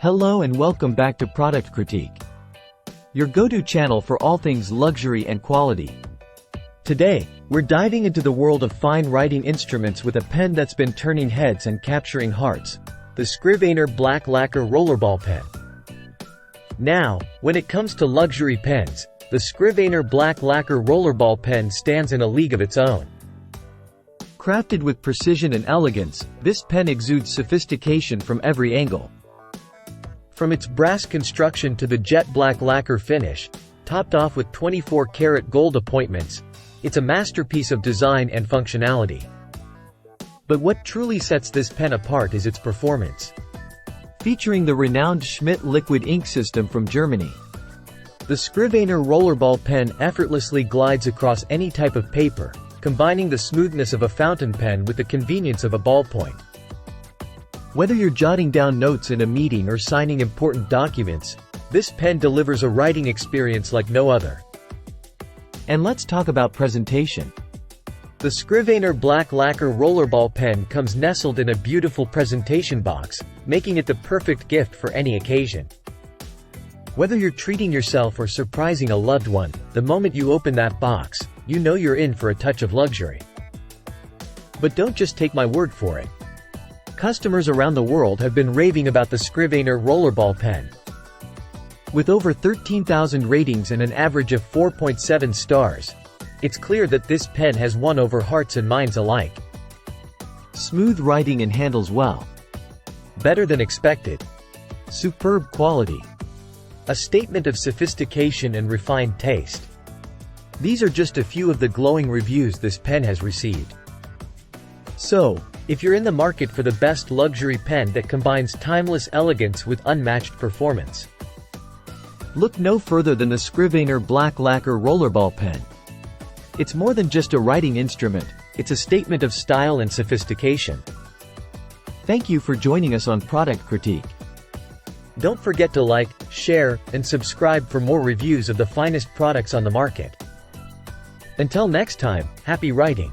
Hello and welcome back to Product Critique, your go-to channel for all things luxury and quality. Today, we're diving into the world of fine writing instruments with a pen that's been turning heads and capturing hearts, the Scriveiner Black Lacquer Rollerball pen. Now, when it comes to luxury pens, the Scriveiner Black Lacquer Rollerball pen stands in a league of its own. Crafted with precision and elegance, this pen exudes sophistication from every angle. From its brass construction to the jet black lacquer finish, topped off with 24-karat gold appointments, it's a masterpiece of design and functionality. But what truly sets this pen apart is its performance. Featuring the renowned Schmidt liquid ink system from Germany, the Scriveiner Rollerball pen effortlessly glides across any type of paper, combining the smoothness of a fountain pen with the convenience of a ballpoint. Whether you're jotting down notes in a meeting or signing important documents, this pen delivers a writing experience like no other. And let's talk about presentation. The Scriveiner Black Lacquer Rollerball pen comes nestled in a beautiful presentation box, making it the perfect gift for any occasion. Whether you're treating yourself or surprising a loved one, the moment you open that box, you know you're in for a touch of luxury. But don't just take my word for it. Customers around the world have been raving about the Scriveiner Rollerball pen. With over 13,000 ratings and an average of 4.7 stars, it's clear that this pen has won over hearts and minds alike. Smooth writing and handles well. Better than expected. Superb quality. A statement of sophistication and refined taste. These are just a few of the glowing reviews this pen has received. So, if you're in the market for the best luxury pen that combines timeless elegance with unmatched performance, look no further than the Scriveiner Black Lacquer Rollerball pen. It's more than just a writing instrument, it's a statement of style and sophistication. Thank you for joining us on Product Critique. Don't forget to like, share, and subscribe for more reviews of the finest products on the market. Until next time, happy writing!